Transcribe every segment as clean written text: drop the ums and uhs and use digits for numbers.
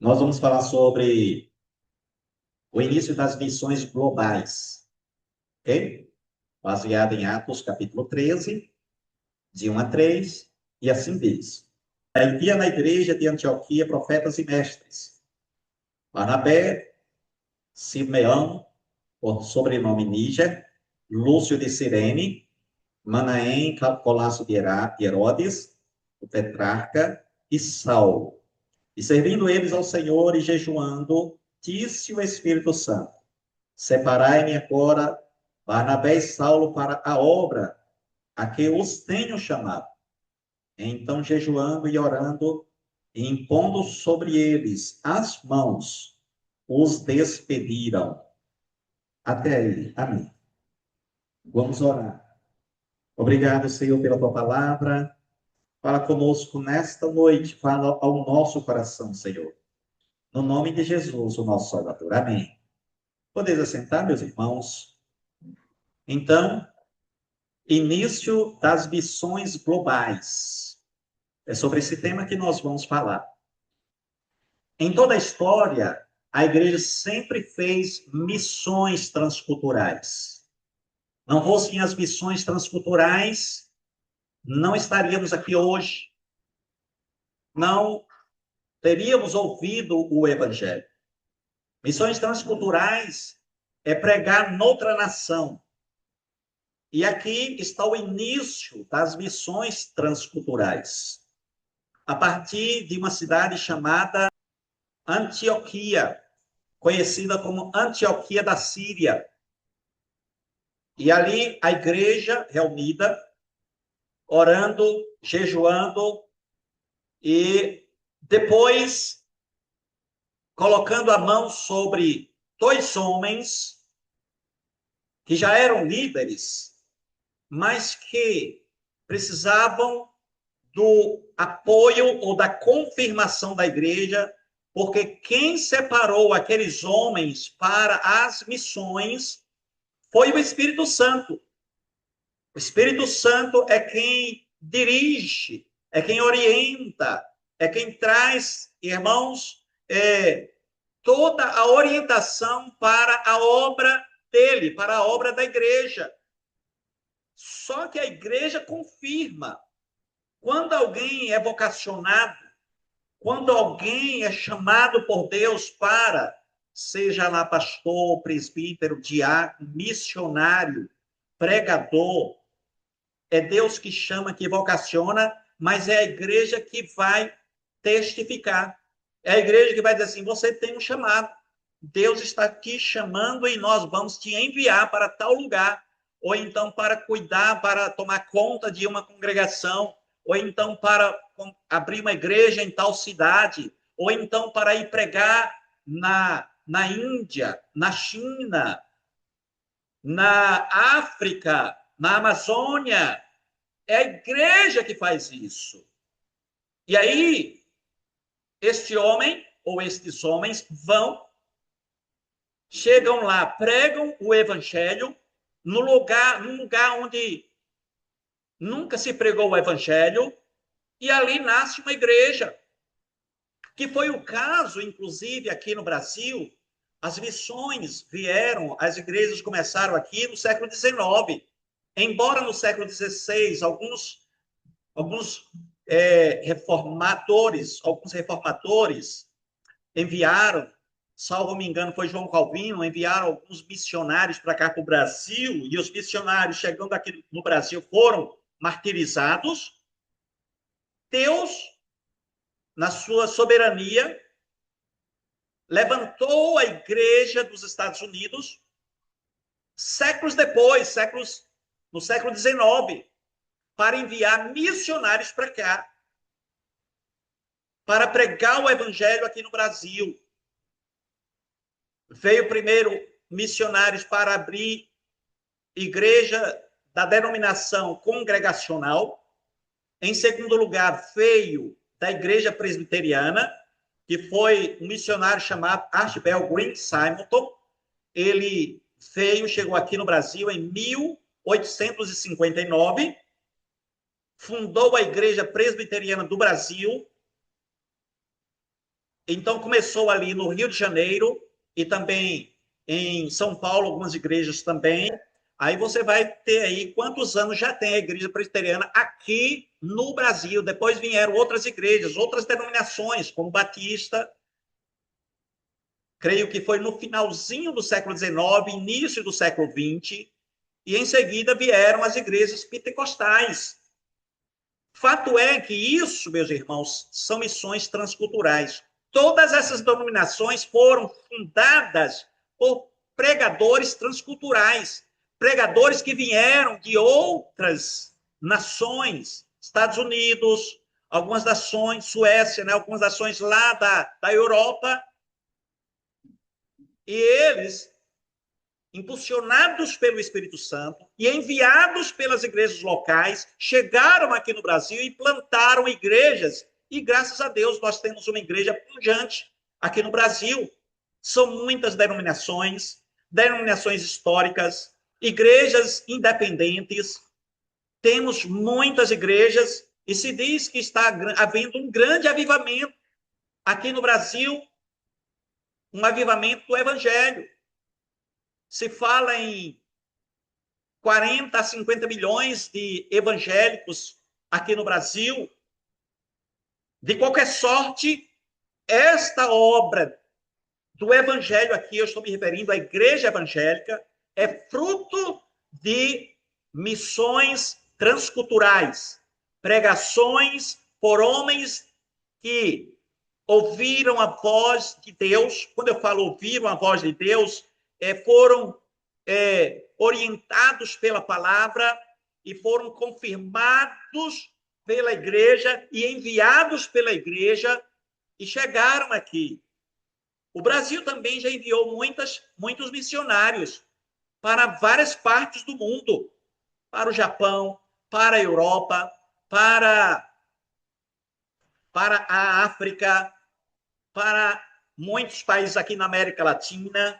Nós vamos falar sobre o início das missões globais, ok? Baseado em Atos, capítulo 13, de 1 a 3, e assim diz. Havia na igreja de Antioquia profetas e mestres. Barnabé, Simeão, por sobrenome Níger, Lúcio de Cirene, Manaém, Colasso de Herodes, o tetrarca, e Saulo. E servindo eles ao Senhor e jejuando, disse o Espírito Santo: Separai-me agora Barnabé e Saulo para a obra a que os tenho chamado. Então, jejuando e orando, e impondo sobre eles as mãos, os despediram. Até aí. Amém. Vamos orar. Obrigado, Senhor, pela tua palavra. Fala conosco nesta noite. Fala ao nosso coração, Senhor. No nome de Jesus, o nosso Salvador. Amém. Podeis assentar, meus irmãos. Então, início das missões globais. É sobre esse tema que nós vamos falar. Em toda a história, a igreja sempre fez missões transculturais. Não fossem as missões transculturais, não estaríamos aqui hoje, não teríamos ouvido o evangelho. Missões transculturais é pregar noutra nação. E aqui está o início das missões transculturais. A partir de uma cidade chamada Antioquia, conhecida como Antioquia da Síria. E ali a igreja reunida, orando, jejuando e depois colocando a mão sobre dois homens que já eram líderes, mas que precisavam do apoio ou da confirmação da igreja, porque quem separou aqueles homens para as missões foi o Espírito Santo. O Espírito Santo é quem dirige, é quem orienta, é quem traz, irmãos, toda a orientação para a obra dele, para a obra da igreja. Só que a igreja confirma. Quando alguém é vocacionado, quando alguém é chamado por Deus para, seja lá pastor, presbítero, diácono, missionário, pregador, é Deus que chama, que vocaciona, mas é a igreja que vai testificar. É a igreja que vai dizer assim, você tem um chamado. Deus está te chamando e nós vamos te enviar para tal lugar. Ou então para cuidar, para tomar conta de uma congregação. Ou então para abrir uma igreja em tal cidade. Ou então para ir pregar na Índia, na China, na África, na Amazônia. É a igreja que faz isso. E aí, este homem ou estes homens vão, chegam lá, pregam o evangelho num lugar onde nunca se pregou o evangelho, e ali nasce uma igreja. Que foi o caso, inclusive, aqui no Brasil. As missões vieram, as igrejas começaram aqui no século XIX. Embora no século XVI, alguns alguns reformadores enviaram, salvo me engano, foi João Calvino, enviaram alguns missionários para cá, para o Brasil, e os missionários, chegando aqui no Brasil, foram martirizados. Deus, na sua soberania, levantou a igreja dos Estados Unidos séculos depois, no século XIX, para enviar missionários para cá, para pregar o evangelho aqui no Brasil. Veio primeiro missionários para abrir igreja da denominação congregacional. Em segundo lugar, veio da igreja presbiteriana, que foi um missionário chamado Archibald Green Simonton. Ele veio, chegou aqui no Brasil em 1859, fundou a igreja presbiteriana do Brasil, Então, começou ali no Rio de Janeiro e também em São Paulo, algumas igrejas também. Aí você vai ter aí quantos anos já tem a igreja presbiteriana aqui no Brasil. Depois vieram outras igrejas, outras denominações, como Batista. Creio que foi no finalzinho do século XIX, início do século XX, e em seguida vieram as igrejas pentecostais. Fato é que isso, meus irmãos, são missões transculturais. Todas essas denominações foram fundadas por pregadores transculturais, pregadores que vieram de outras nações, Estados Unidos, algumas nações, Suécia, né, algumas nações lá da Europa, e eles, impulsionados pelo Espírito Santo e enviados pelas igrejas locais, chegaram aqui no Brasil e plantaram igrejas. E graças a Deus nós temos uma igreja pujante aqui no Brasil. São muitas denominações, denominações históricas, igrejas independentes. Temos muitas igrejas e se diz que está havendo um grande avivamento aqui no Brasil, um avivamento do evangelho. Se fala em 40 a 50 milhões de evangélicos aqui no Brasil. De qualquer sorte, esta obra do evangelho aqui, eu estou me referindo à igreja evangélica, é fruto de missões transculturais, pregações por homens que ouviram a voz de Deus. Quando eu falo ouviram a voz de Deus, foram orientados pela palavra e foram confirmados pela igreja e enviados pela igreja e chegaram aqui. O Brasil também já enviou muitos missionários para várias partes do mundo, para o Japão, para a Europa, para a África, para muitos países aqui na América Latina.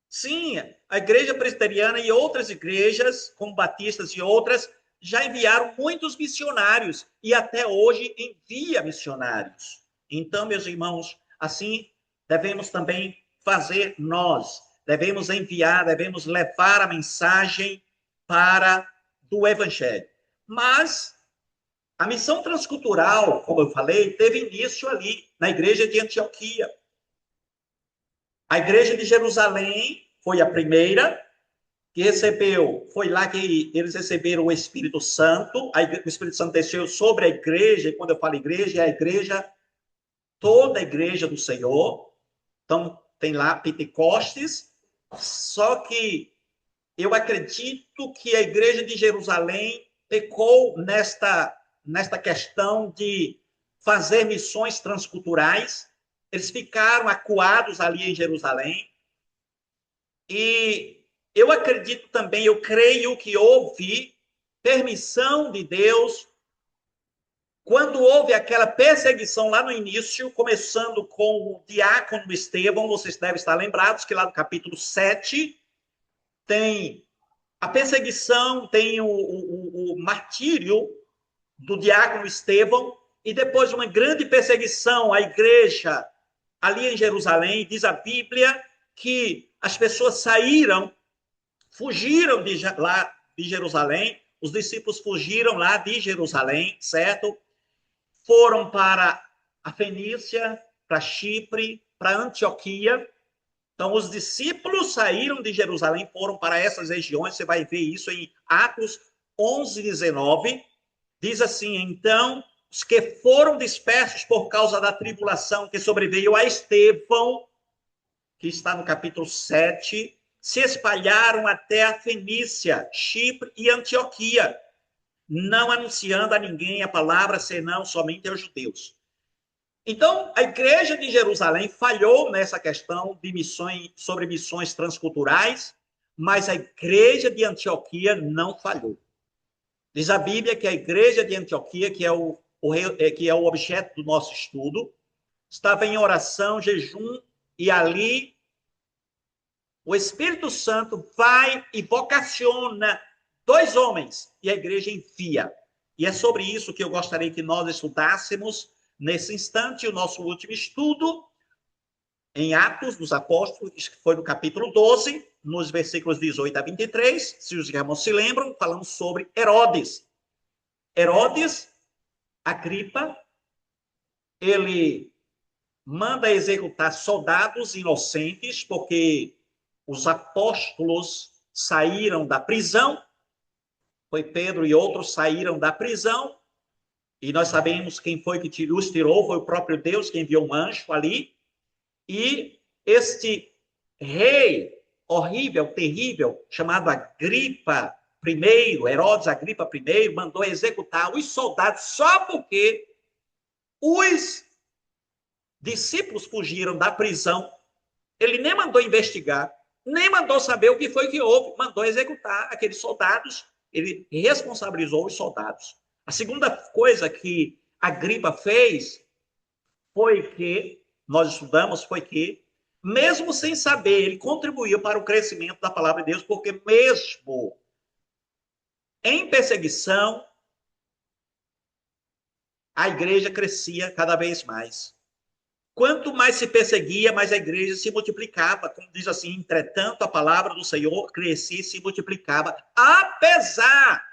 Sim, a igreja presbiteriana e outras igrejas, como batistas e outras, já enviaram muitos missionários e até hoje envia missionários. Então, meus irmãos, assim devemos também fazer nós. Devemos enviar, devemos levar a mensagem do evangelho. Mas a missão transcultural, como eu falei, teve início ali na igreja de Antioquia. A igreja de Jerusalém foi a primeira que recebeu, foi lá que eles receberam o Espírito Santo, o Espírito Santo desceu sobre a igreja, e quando eu falo igreja, é a igreja, toda a igreja do Senhor. Então, tem lá Pentecostes, só que eu acredito que a igreja de Jerusalém pecou nesta questão de fazer missões transculturais. Eles ficaram acuados ali em Jerusalém. E eu acredito também, eu creio que houve permissão de Deus quando houve aquela perseguição lá no início, começando com o diácono Estevão. Vocês devem estar lembrados que lá no capítulo 7 tem a perseguição, tem o martírio do diácono Estevão, e depois uma grande perseguição à igreja ali em Jerusalém. Diz a Bíblia que as pessoas fugiram lá de Jerusalém, os discípulos fugiram lá de Jerusalém, certo? Foram para a Fenícia, para Chipre, para Antioquia. Então, os discípulos saíram de Jerusalém, foram para essas regiões. Você vai ver isso em Atos 11, 19. Diz assim: então, os que foram dispersos por causa da tribulação que sobreveio a Estevão, que está no capítulo 7, se espalharam até a Fenícia, Chipre e Antioquia, não anunciando a ninguém a palavra, senão somente aos judeus. Então, a igreja de Jerusalém falhou nessa questão de missões, sobre missões transculturais, mas a igreja de Antioquia não falhou. Diz a Bíblia que a igreja de Antioquia, que é o objeto do nosso estudo, estava em oração, jejum, e ali o Espírito Santo vai e vocaciona 2 homens, e a igreja envia. E é sobre isso que eu gostaria que nós estudássemos nesse instante, o nosso último estudo em Atos dos Apóstolos, que foi no capítulo 12, nos versículos 18 a 23, se os irmãos se lembram, falamos sobre Herodes. Herodes Agripa, ele manda executar soldados inocentes, porque os apóstolos saíram da prisão, foi Pedro e outros saíram da prisão, e nós sabemos quem foi que os tirou, foi o próprio Deus que enviou um anjo ali, e este rei horrível, terrível, chamado Agripa I, Herodes Agripa I, mandou executar os soldados só porque os discípulos fugiram da prisão. Ele nem mandou investigar, nem mandou saber o que foi que houve, mandou executar aqueles soldados, ele responsabilizou os soldados. A segunda coisa que Agripa fez foi que, nós estudamos, foi que, mesmo sem saber, ele contribuiu para o crescimento da palavra de Deus, porque mesmo em perseguição, a igreja crescia cada vez mais. Quanto mais se perseguia, mais a igreja se multiplicava. Como diz assim, entretanto, a palavra do Senhor crescia e se multiplicava, apesar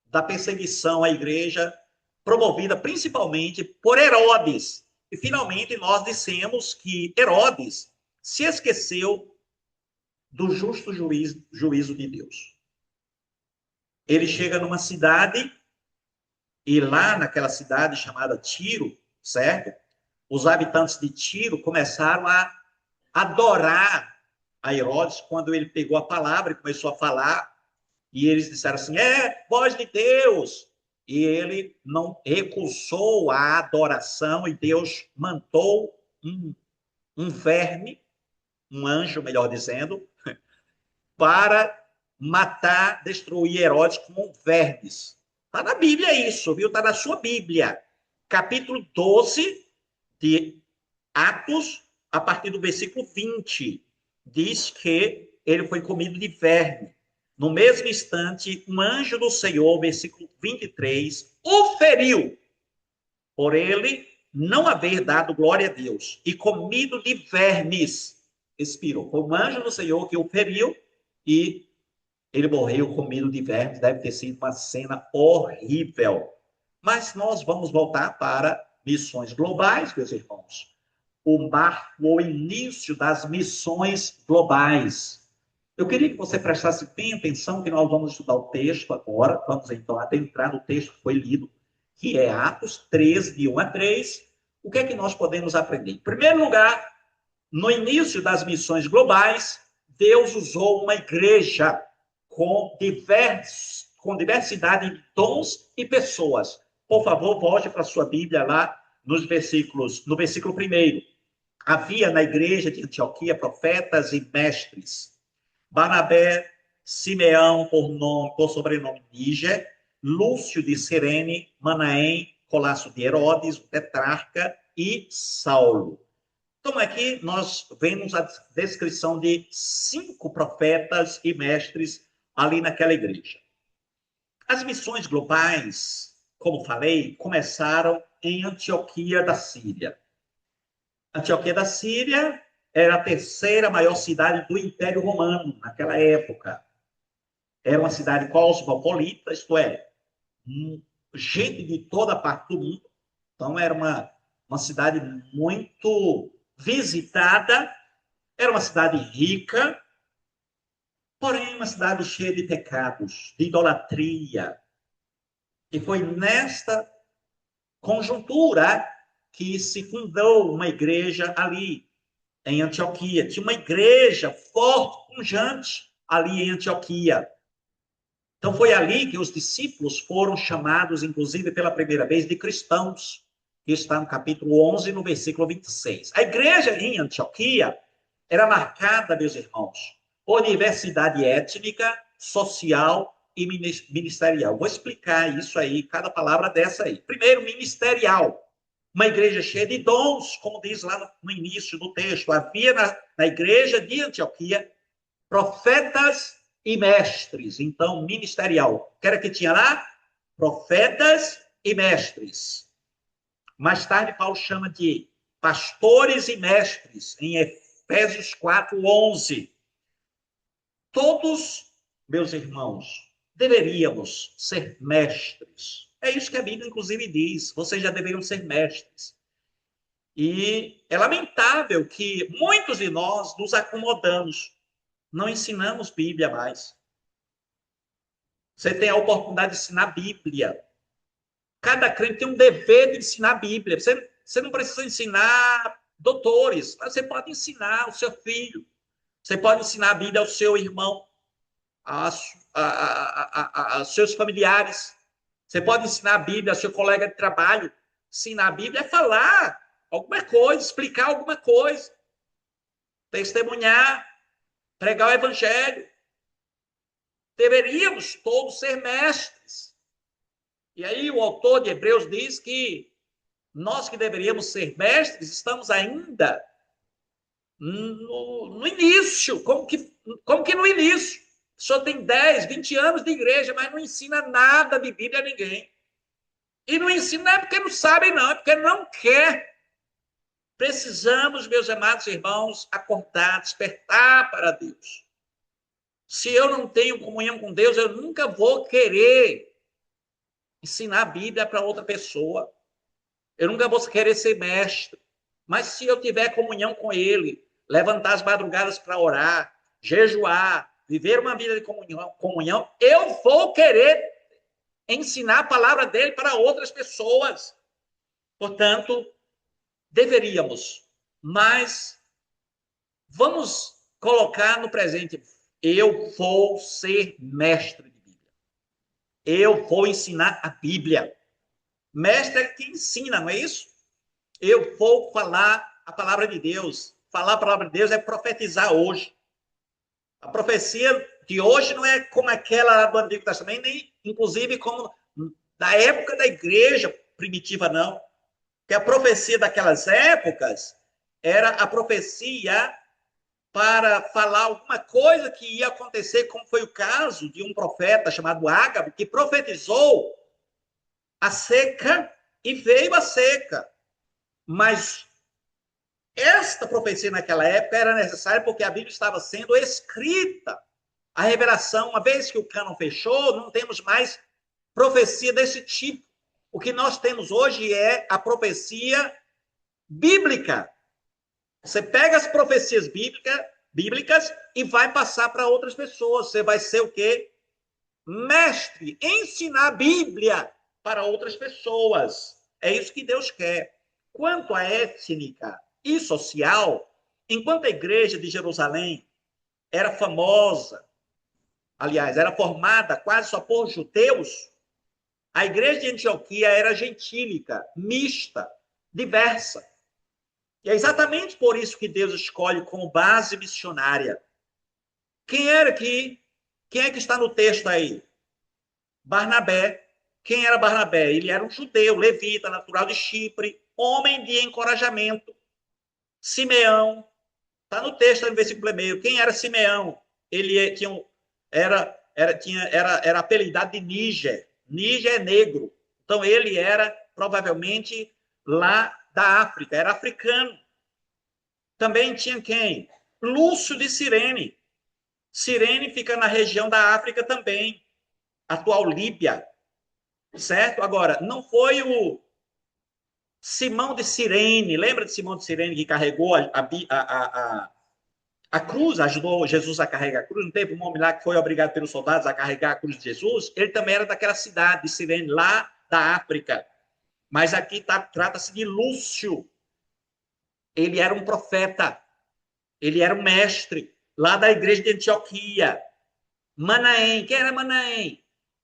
da perseguição à igreja, promovida principalmente por Herodes. E, finalmente, nós dissemos que Herodes se esqueceu do justo juízo de Deus. Ele chega numa cidade, e lá naquela cidade chamada Tiro, certo? Os habitantes de Tiro começaram a adorar a Herodes quando ele pegou a palavra e começou a falar, e eles disseram assim, voz de Deus, e ele não recusou a adoração, e Deus mandou um verme, um anjo, melhor dizendo, para matar, destruir Herodes com vermes. Está na Bíblia isso, viu? Está na sua Bíblia. Capítulo 12 de Atos, a partir do versículo 20, diz que ele foi comido de verme. No mesmo instante, um anjo do Senhor, versículo 23, o feriu, por ele não haver dado glória a Deus, e comido de vermes, expirou. Foi um anjo do Senhor que o feriu, e ele morreu comido de vermes. Deve ter sido uma cena horrível. Mas nós vamos voltar para missões globais, meus irmãos. O início das missões globais. Eu queria que você prestasse bem atenção, que nós vamos estudar o texto agora. Vamos então adentrar no texto que foi lido, que é Atos 13, de 1 a 3. O que é que nós podemos aprender? Em primeiro lugar, no início das missões globais, Deus usou uma igreja com diversidade de dons e pessoas. Por favor, volte para a sua Bíblia lá no versículo 1. Havia na igreja de Antioquia profetas e mestres. Barnabé, Simeão, por sobrenome Níger, Lúcio de Cirene, Manaém, Colasso de Herodes, o tetrarca, e Saulo. Então, aqui nós vemos a descrição de 5 profetas e mestres ali naquela igreja. As missões globais, como falei, começaram em Antioquia da Síria. Antioquia da Síria era a terceira maior cidade do Império Romano naquela época. Era uma cidade cosmopolita, isto é, gente de toda parte do mundo. Então, era uma cidade muito visitada, era uma cidade rica, porém uma cidade cheia de pecados, de idolatria. E foi nesta conjuntura que se fundou uma igreja ali em Antioquia. Tinha uma igreja forte, pujante, ali em Antioquia. Então foi ali que os discípulos foram chamados, inclusive pela primeira vez, de cristãos, que está no capítulo 11, no versículo 26. A igreja em Antioquia era marcada, meus irmãos, por diversidade étnica, social e ministerial. Vou explicar isso aí, cada palavra dessa aí. Primeiro, ministerial. Uma igreja cheia de dons, como diz lá no início do texto. Havia na igreja de Antioquia profetas e mestres. Então, ministerial. O que era que tinha lá? Profetas e mestres. Mais tarde, Paulo chama de pastores e mestres, em Efésios 4:11. Todos, meus irmãos, deveríamos ser mestres. É isso que a Bíblia, inclusive, diz. Vocês já deveriam ser mestres. E é lamentável que muitos de nós nos acomodamos. Não ensinamos Bíblia mais. Você tem a oportunidade de ensinar Bíblia. Cada crente tem um dever de ensinar a Bíblia. Você não precisa ensinar doutores, mas você pode ensinar o seu filho. Você pode ensinar a Bíblia ao seu irmão, aos seus familiares. Você pode ensinar a Bíblia ao seu colega de trabalho. Ensinar a Bíblia é falar alguma coisa, explicar alguma coisa, testemunhar, pregar o evangelho. Deveríamos todos ser mestres. E aí o autor de Hebreus diz que nós que deveríamos ser mestres estamos ainda no início. Como que no início? Só tem 10, 20 anos de igreja, mas não ensina nada de Bíblia a ninguém. E não ensina não é porque não sabe, não, é porque não quer. Precisamos, meus amados irmãos, acordar, despertar para Deus. Se eu não tenho comunhão com Deus, eu nunca vou querer ensinar a Bíblia para outra pessoa. Eu nunca vou querer ser mestre. Mas se eu tiver comunhão com Ele, levantar as madrugadas para orar, jejuar, viver uma vida de comunhão, eu vou querer ensinar a palavra dele para outras pessoas. Portanto, deveríamos, mas vamos colocar no presente. Eu vou ser mestre de Bíblia. Eu vou ensinar a Bíblia. Mestre é quem ensina, não é isso? Eu vou falar a palavra de Deus. Falar a palavra de Deus é profetizar hoje. A profecia de hoje não é como aquela do Antigo Testamento, nem inclusive como da época da igreja primitiva, não. Porque a profecia daquelas épocas era a profecia para falar alguma coisa que ia acontecer, como foi o caso de um profeta chamado Ágabo, que profetizou a seca e veio a seca. Mas esta profecia naquela época era necessária porque a Bíblia estava sendo escrita. A revelação, uma vez que o cânon fechou, não temos mais profecia desse tipo. O que nós temos hoje é a profecia bíblica. Você pega as profecias bíblicas e vai passar para outras pessoas. Você vai ser o quê? Mestre, ensinar a Bíblia para outras pessoas. É isso que Deus quer. Quanto à étnica e social, enquanto a igreja de Jerusalém era famosa, aliás, era formada quase só por judeus, a igreja de Antioquia era gentílica, mista, diversa. E é exatamente por isso que Deus escolhe como base missionária. Quem é que está no texto aí? Barnabé. Quem era Barnabé? Ele era um judeu, levita, natural de Chipre, homem de encorajamento. Simeão. Está no texto, no versículo 1. Quem era Simeão? Ele era apelidado de Níger. Níger é negro. Então, ele era provavelmente lá da África, era africano. Também tinha quem? Lúcio de Cirene. Cirene fica na região da África também, atual Líbia, certo? Agora, não foi o Simão de Cirene, lembra de Simão de Cirene que carregou a cruz, ajudou Jesus a carregar a cruz? Não teve um homem lá que foi obrigado pelos soldados a carregar a cruz de Jesus? Ele também era daquela cidade de Cirene, lá da África. Mas aqui trata-se de Lúcio. Ele era um profeta, ele era um mestre, lá da igreja de Antioquia. Manaém, quem era Manaém?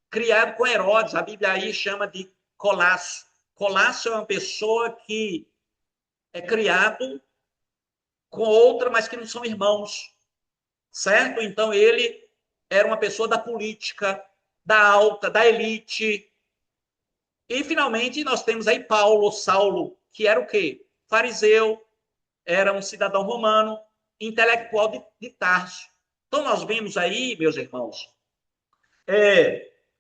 Criado com Herodes, a Bíblia aí chama de Colasso. Colasso é uma pessoa que é criado com outra, mas que não são irmãos, certo? Então ele era uma pessoa da política, da alta, da elite. E finalmente nós temos aí Paulo, Saulo, que era o quê? Fariseu, era um cidadão romano, intelectual de Tarso. Então nós vemos aí, meus irmãos,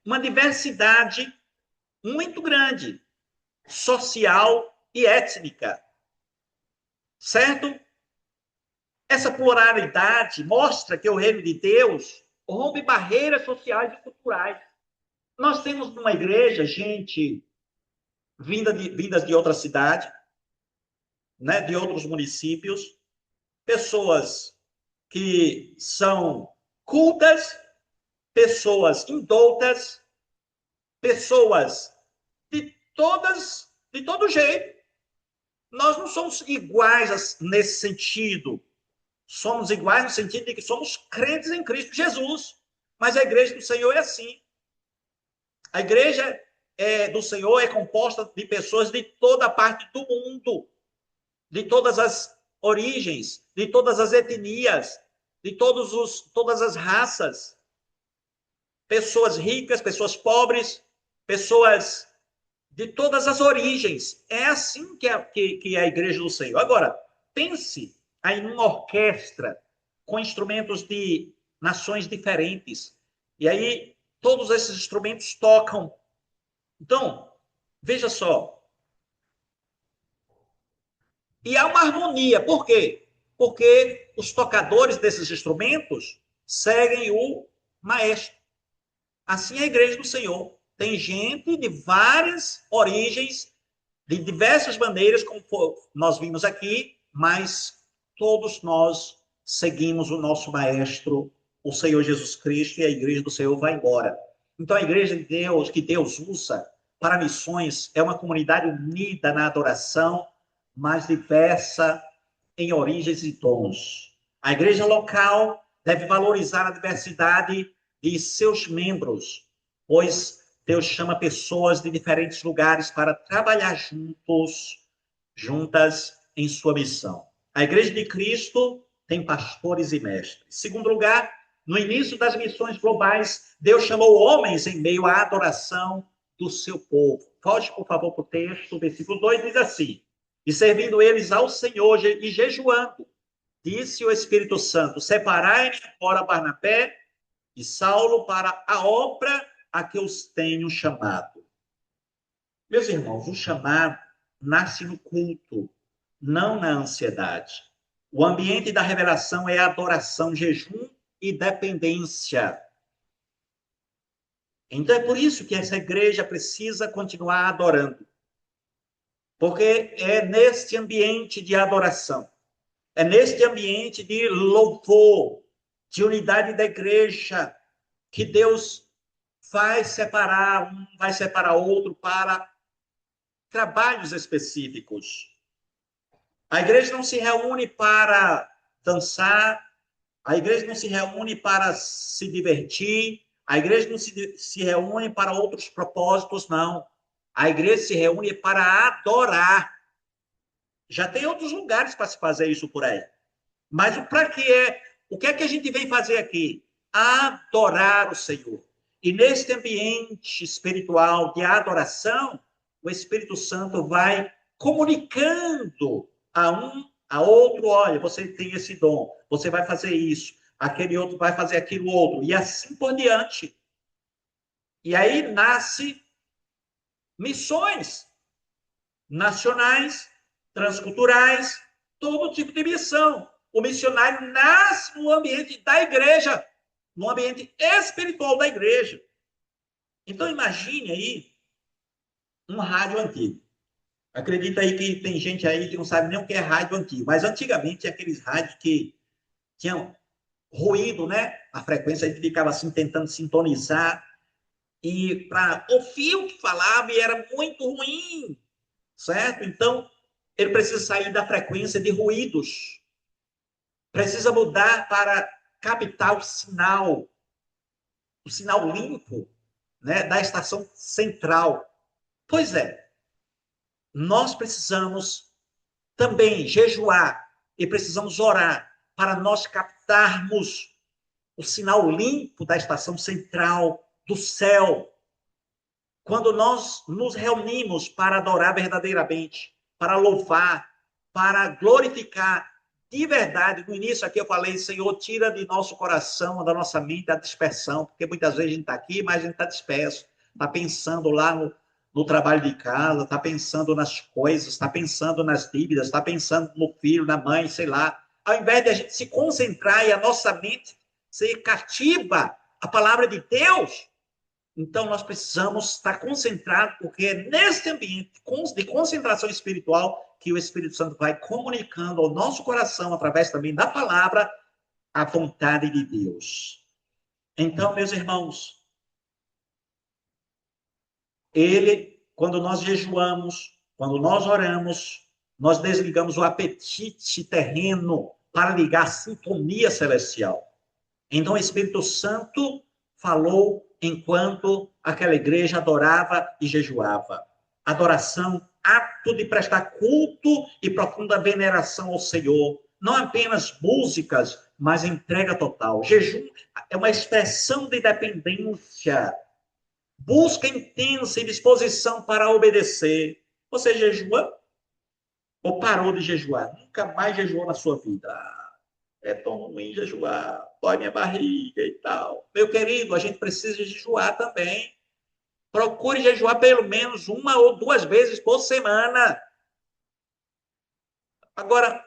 uma diversidade muito grande, social e étnica, certo? Essa pluralidade mostra que o reino de Deus rompe barreiras sociais e culturais. Nós temos numa igreja gente vindas de outra cidade, né, de outros municípios, pessoas que são cultas, pessoas indoutas, pessoas de todo jeito. Nós não somos iguais nesse sentido. Somos iguais no sentido de que somos crentes em Cristo Jesus. Mas a igreja do Senhor é assim. A igreja do Senhor é composta de pessoas de toda parte do mundo, de todas as origens, de todas as etnias, de todas as raças. Pessoas ricas, pessoas pobres, pessoas de todas as origens. É assim que é a igreja do Senhor. Agora, pense aí numa orquestra com instrumentos de nações diferentes. E aí, todos esses instrumentos tocam. Então, veja só. E há uma harmonia. Por quê? Porque os tocadores desses instrumentos seguem o maestro. Assim é a igreja do Senhor. Tem gente de várias origens, de diversas maneiras, como nós vimos aqui, mas todos nós seguimos o nosso Maestro, o Senhor Jesus Cristo, e a igreja do Senhor vai embora. Então, a igreja de Deus, que Deus usa para missões, é uma comunidade unida na adoração, mas diversa em origens e tons. A igreja local deve valorizar a diversidade de seus membros, pois Deus chama pessoas de diferentes lugares para trabalhar juntas em sua missão. A Igreja de Cristo tem pastores e mestres. Segundo lugar, no início das missões globais, Deus chamou homens em meio à adoração do seu povo. Volte, por favor, para o texto, o versículo 2 diz assim: e servindo eles ao Senhor e jejuando, disse o Espírito Santo: separai-me fora Barnabé e Saulo para a obra a que os tenho chamado. Meus irmãos, o chamado nasce no culto, não na ansiedade. O ambiente da revelação é adoração, jejum e dependência. Então é por isso que essa igreja precisa continuar adorando. Porque é neste ambiente de adoração, é neste ambiente de louvor, de unidade da igreja, que Deus vai separar outro para trabalhos específicos. A igreja não se reúne para dançar, a igreja não se reúne para se divertir, a igreja não se reúne para outros propósitos, não. A igreja se reúne para adorar. Já tem outros lugares para se fazer isso por aí. Mas o que é que a gente vem fazer aqui? Adorar o Senhor. E neste ambiente espiritual de adoração, o Espírito Santo vai comunicando a outro, olha, você tem esse dom, você vai fazer isso, aquele outro vai fazer aquilo outro, e assim por diante. E aí nasce missões nacionais, transculturais, todo tipo de missão. O missionário nasce no ambiente da igreja, no ambiente espiritual da igreja. Então, imagine aí um rádio antigo. Acredita aí que tem gente aí que não sabe nem o que é rádio antigo, mas antigamente aqueles rádios que tinham ruído, né? A frequência a gente ficava assim tentando sintonizar e para ouvir o que falava e era muito ruim, certo? Então, ele precisa sair da frequência de ruídos, precisa mudar para captar o sinal limpo, né, da estação central. Pois é, nós precisamos também jejuar e precisamos orar para nós captarmos o sinal limpo da estação central do céu. Quando nós nos reunimos para adorar verdadeiramente, para louvar, para glorificar de verdade, no início aqui eu falei, Senhor, tira de nosso coração, da nossa mente, a dispersão, porque muitas vezes a gente está aqui, mas a gente está disperso, está pensando lá no trabalho de casa, está pensando nas coisas, está pensando nas dívidas, está pensando no filho, na mãe, sei lá. Ao invés de a gente se concentrar e a nossa mente ser cativa à palavra de Deus, então nós precisamos estar concentrados, porque é nesse ambiente de concentração espiritual que o Espírito Santo vai comunicando ao nosso coração, através também da palavra, a vontade de Deus. Então, meus irmãos, quando nós jejuamos, quando nós oramos, nós desligamos o apetite terreno para ligar a sintonia celestial. Então, o Espírito Santo falou enquanto aquela igreja adorava e jejuava. Adoração, ato de prestar culto e profunda veneração ao Senhor. Não apenas músicas, mas entrega total. Jejum é uma expressão de dependência, busca intensa e disposição para obedecer. Você jejua ou parou de jejuar? Nunca mais jejuou na sua vida? É tão ruim jejuar, dói minha barriga e tal. Meu querido, a gente precisa jejuar também. Procure jejuar pelo menos 1 ou 2 vezes por semana. Agora,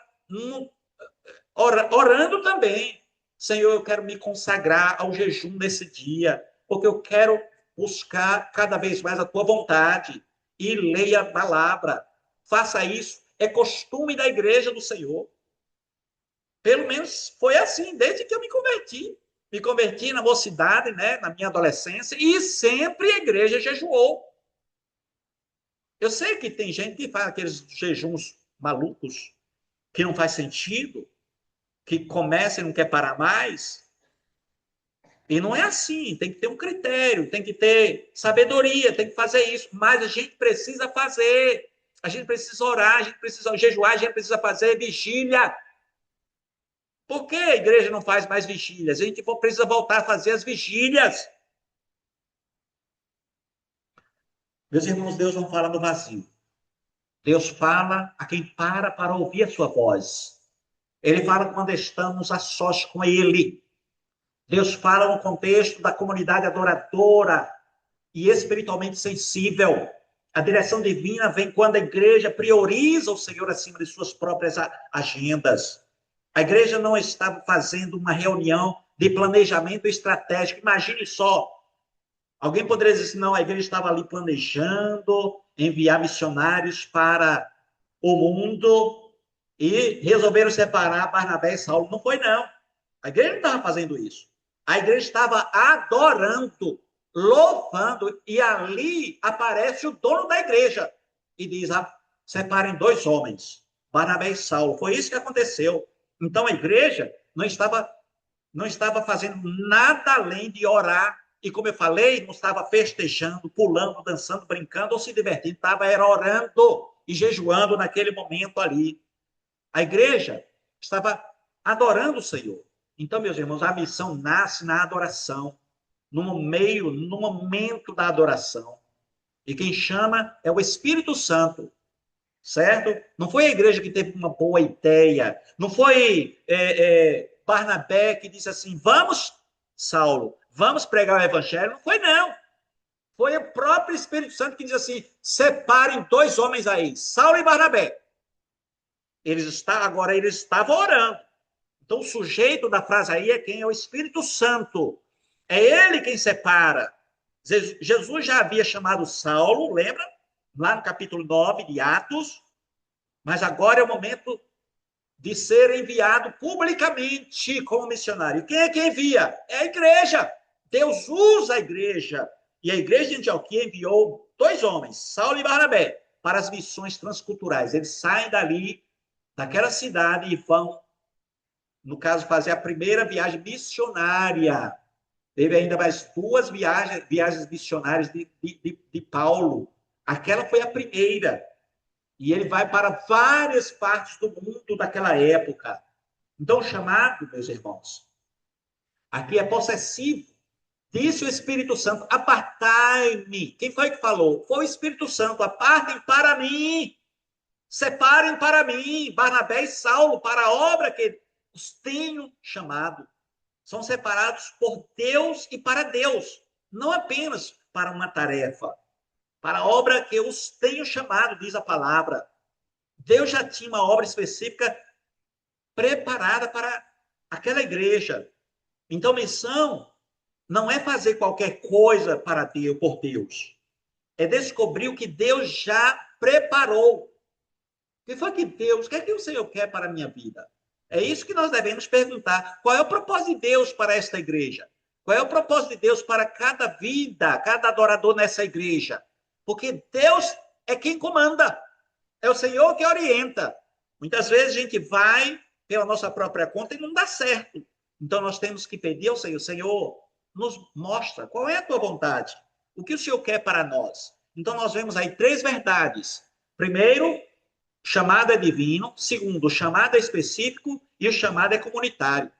orando também. Senhor, eu quero me consagrar ao jejum nesse dia, porque eu quero buscar cada vez mais a tua vontade. E leia a palavra. Faça isso. É costume da igreja do Senhor. Pelo menos foi assim, desde que eu me converti. Me converti na mocidade, né, na minha adolescência, e sempre a igreja jejuou. Eu sei que tem gente que faz aqueles jejuns malucos, que não faz sentido, que começa e não quer parar mais. E não é assim, tem que ter um critério, tem que ter sabedoria, tem que fazer isso. Mas a gente precisa fazer, a gente precisa orar, a gente precisa jejuar, a gente precisa fazer vigília. Por que a igreja não faz mais vigílias? A gente precisa voltar a fazer as vigílias. Meus irmãos, Deus não fala no vazio. Deus fala a quem para ouvir a sua voz. Ele fala quando estamos a sós com Ele. Deus fala no contexto da comunidade adoradora e espiritualmente sensível. A direção divina vem quando a igreja prioriza o Senhor acima de suas próprias agendas. A igreja não estava fazendo uma reunião de planejamento estratégico. Imagine só. Alguém poderia dizer assim, não, a igreja estava ali planejando enviar missionários para o mundo e resolveram separar Barnabé e Saulo. Não foi, não. A igreja não estava fazendo isso. A igreja estava adorando, louvando, e ali aparece o dono da igreja e diz, separem 2 homens, Barnabé e Saulo. Foi isso que aconteceu. Então a igreja não estava fazendo nada além de orar. E como eu falei, não estava festejando, pulando, dançando, brincando ou se divertindo. Estava era orando e jejuando naquele momento ali. A igreja estava adorando o Senhor. Então, meus irmãos, a missão nasce na adoração, no momento da adoração. E quem chama é o Espírito Santo, certo? Não foi a igreja que teve uma boa ideia, não foi Barnabé que disse assim, vamos, Saulo, vamos pregar o evangelho, não foi não. Foi o próprio Espírito Santo que diz assim, separem 2 homens aí, Saulo e Barnabé. Agora eles estavam orando. Então o sujeito da frase aí é quem? É o Espírito Santo. É ele quem separa. Jesus já havia chamado Saulo, lembra? Lá no capítulo 9 de Atos, mas agora é o momento de ser enviado publicamente como missionário. Quem é que envia? É a igreja. Deus usa a igreja. E a igreja de Antioquia enviou 2 homens, Saulo e Barnabé, para as missões transculturais. Eles saem dali, daquela cidade, e vão, no caso, fazer a primeira viagem missionária. Teve ainda mais 2 viagens missionárias de Paulo. Aquela foi a primeira. E ele vai para várias partes do mundo daquela época. Então, o chamado, meus irmãos, aqui é possessivo. Disse o Espírito Santo, apartai-me. Quem foi que falou? Foi o Espírito Santo, apartem para mim. Separem para mim, Barnabé e Saulo, para a obra que os tenho chamado. São separados por Deus e para Deus, não apenas para uma tarefa. para a obra que eu os tenho chamado, diz a palavra. Deus já tinha uma obra específica preparada para aquela igreja. Então, missão não é fazer qualquer coisa para Deus, por Deus. É descobrir o que Deus já preparou. O que foi que Deus, o que é que o Senhor quer para a minha vida? É isso que nós devemos perguntar. Qual é o propósito de Deus para esta igreja? Qual é o propósito de Deus para cada vida, cada adorador nessa igreja? Porque Deus é quem comanda. É o Senhor que orienta. Muitas vezes a gente vai pela nossa própria conta e não dá certo. Então nós temos que pedir ao Senhor, Senhor, nos mostra qual é a tua vontade. O que o Senhor quer para nós? Então nós vemos aí três verdades. Primeiro, o chamado é divino. Segundo, o chamado é específico. E o chamado é comunitário.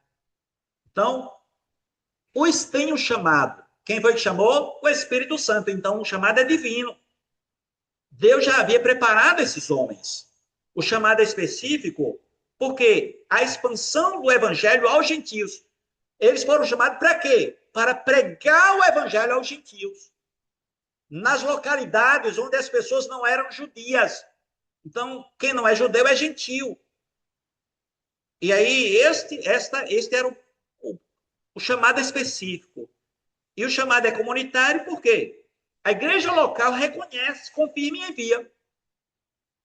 Então, os tem o chamado. Quem foi que chamou? O Espírito Santo. Então, o chamado é divino. Deus já havia preparado esses homens. O chamado é específico porque a expansão do evangelho aos gentios. Eles foram chamados para quê? Para pregar o evangelho aos gentios. Nas localidades onde as pessoas não eram judias. Então, quem não é judeu é gentio. E aí, este era o chamado específico. E o chamado é comunitário por quê? A igreja local reconhece, confirma e envia.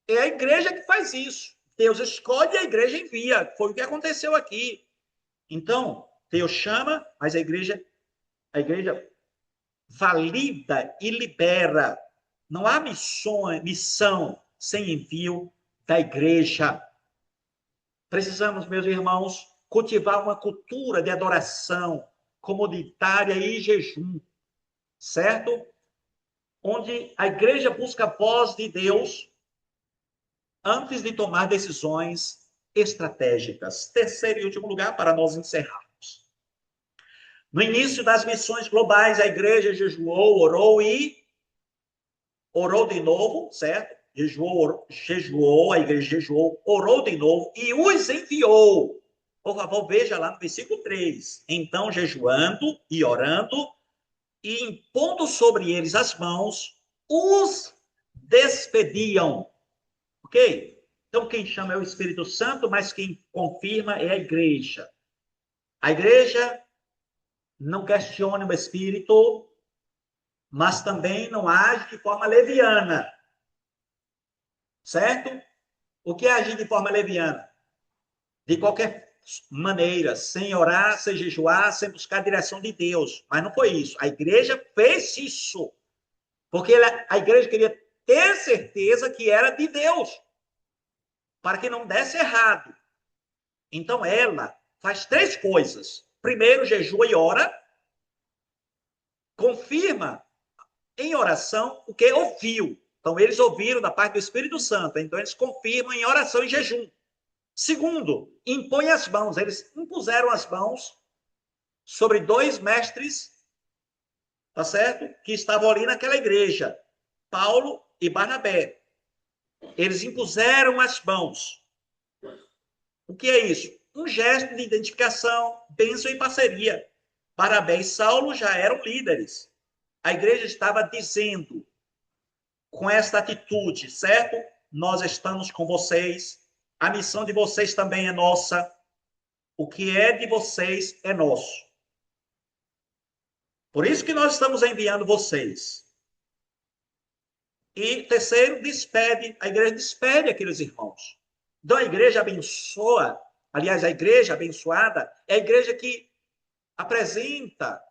É a igreja que faz isso. Deus escolhe e a igreja envia. Foi o que aconteceu aqui. Então, Deus chama, mas a igreja valida e libera. Não há missão sem envio da igreja. Precisamos, meus irmãos, cultivar uma cultura de adoração comunitária e jejum, certo? Onde a igreja busca a voz de Deus antes de tomar decisões estratégicas. Terceiro e último lugar, para nós encerrarmos. No início das missões globais, a igreja jejuou, orou de novo, certo? Jejuou, a igreja jejuou, orou de novo e os enviou. Por favor, veja lá no versículo 3. Então, jejuando e orando e impondo sobre eles as mãos, os despediam. Ok? Então, quem chama é o Espírito Santo, mas quem confirma é a igreja. A igreja não questiona o Espírito, mas também não age de forma leviana. Certo? O que é agir de forma leviana? De qualquer maneira, sem orar, sem jejuar, sem buscar a direção de Deus. Mas não foi isso. A igreja fez isso. Porque a igreja queria ter certeza que era de Deus. Para que não desse errado. Então ela faz três coisas. Primeiro, jejua e ora. Confirma em oração o que ouviu. Então, eles ouviram da parte do Espírito Santo. Então, eles confirmam em oração e jejum. Segundo, impõe as mãos. Eles impuseram as mãos sobre dois mestres, tá certo? Que estavam ali naquela igreja, Paulo e Barnabé. Eles impuseram as mãos. O que é isso? Um gesto de identificação, bênção e parceria. Barnabé e Saulo já eram líderes. A igreja estava dizendo, com esta atitude, certo? Nós estamos com vocês. A missão de vocês também é nossa. O que é de vocês é nosso. Por isso que nós estamos enviando vocês. E terceiro, despede. A igreja despede aqueles irmãos. Então a igreja abençoa. Aliás, a igreja abençoada é a igreja que apresenta.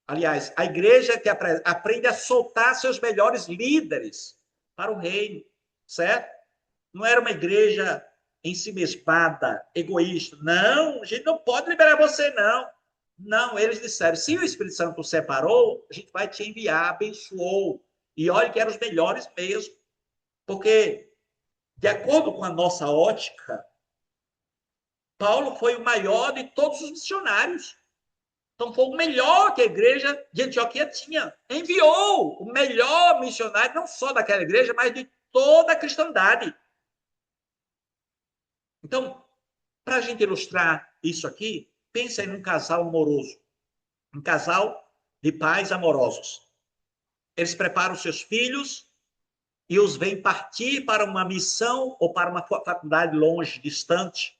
Aliás, a igreja que aprende a soltar seus melhores líderes para o reino, certo? Não era uma igreja ensimesmada, egoísta. Não, a gente não pode liberar você, não. Não, eles disseram, se o Espírito Santo separou, a gente vai te enviar, abençoou. E olha que eram os melhores mesmo. Porque, de acordo com a nossa ótica, Paulo foi o maior de todos os missionários. Então, foi o melhor que a igreja de Antioquia tinha. Enviou o melhor missionário, não só daquela igreja, mas de toda a cristandade. Então, para a gente ilustrar isso aqui, pensa em um casal amoroso. Um casal de pais amorosos. eles preparam seus filhos e os veem partir para uma missão ou para uma faculdade longe, distante.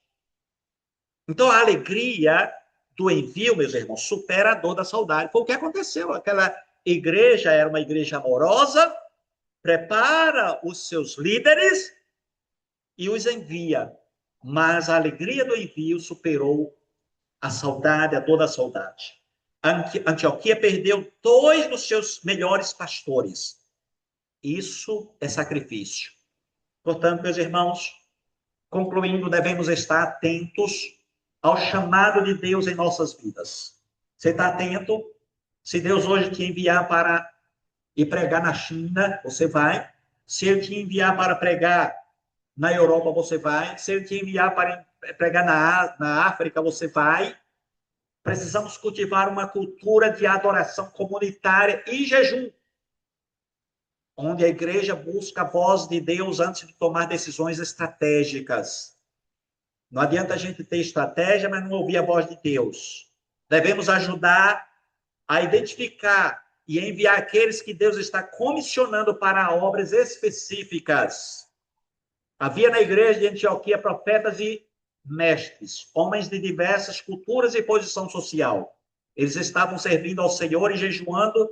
Então, a alegria do envio, meus irmãos, supera a dor da saudade. Foi o que aconteceu. Aquela igreja era uma igreja amorosa, prepara os seus líderes e os envia. Mas a alegria do envio superou a saudade, a dor da saudade. Antioquia perdeu 2 dos seus melhores pastores. Isso é sacrifício. Portanto, meus irmãos, concluindo, devemos estar atentos ao chamado de Deus em nossas vidas. Você está atento? Se Deus hoje te enviar para ir pregar na China, você vai. Se Ele te enviar para pregar na Europa, você vai. Se Ele te enviar para pregar na África, você vai. Precisamos cultivar uma cultura de adoração comunitária e jejum, onde a igreja busca a voz de Deus antes de tomar decisões estratégicas. Não adianta a gente ter estratégia, mas não ouvir a voz de Deus. Devemos ajudar a identificar e enviar aqueles que Deus está comissionando para obras específicas. Havia na igreja de Antioquia profetas e mestres, homens de diversas culturas e posição social. Eles estavam servindo ao Senhor e jejuando.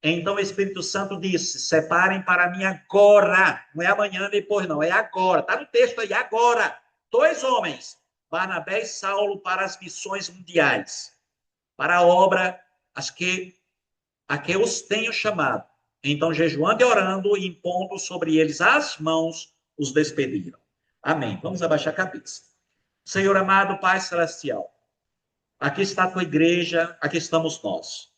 Então o Espírito Santo disse: separem para mim agora, não é amanhã, depois não, é agora. Está no texto aí, agora. 2 homens, Barnabé e Saulo, para as missões mundiais, para a obra a que eu os tenho chamado. Então, jejuando e orando, e impondo sobre eles as mãos, os despediram. Amém. Vamos abaixar a cabeça. Senhor amado, Pai Celestial, aqui está a tua igreja, aqui estamos nós.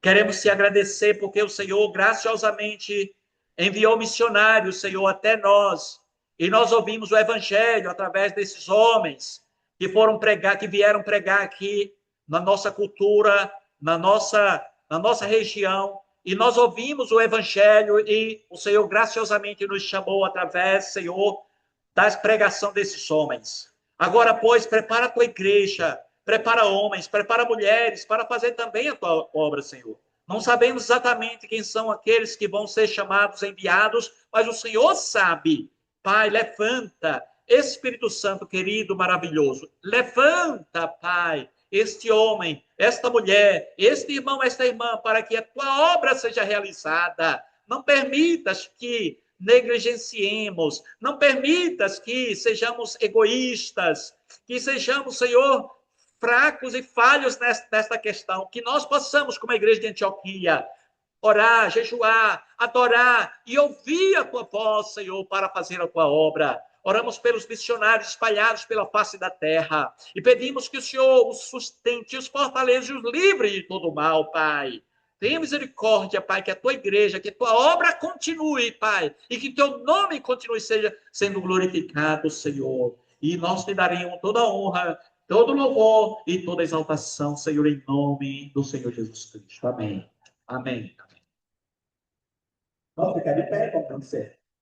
Queremos te agradecer porque o Senhor graciosamente enviou missionários, Senhor, até nós. E nós ouvimos o evangelho através desses homens que foram pregar, que vieram pregar aqui na nossa cultura, na nossa região. E nós ouvimos o evangelho e o Senhor graciosamente nos chamou através, Senhor, da pregação desses homens. Agora, pois, prepara a tua igreja, prepara homens, prepara mulheres para fazer também a tua obra, Senhor. Não sabemos exatamente quem são aqueles que vão ser chamados, enviados, mas o Senhor sabe. Pai, levanta, Espírito Santo querido, maravilhoso, levanta, Pai, este homem, esta mulher, este irmão, esta irmã, para que a tua obra seja realizada. Não permitas que negligenciemos, não permitas que sejamos egoístas, que sejamos, Senhor, fracos e falhos nesta questão, que nós possamos, como a igreja de Antioquia, orar, jejuar, adorar e ouvir a tua voz, Senhor, para fazer a tua obra. Oramos pelos missionários espalhados pela face da terra e pedimos que o Senhor os sustente, os fortaleça e os livre de todo mal, Pai. Tenha misericórdia, Pai, que a tua igreja, que a tua obra continue, Pai, e que teu nome continue sendo glorificado, Senhor. E nós te daremos toda a honra, todo louvor e toda exaltação, Senhor, em nome do Senhor Jesus Cristo. Amém. Amém. Vamos ficar de pé, como ser.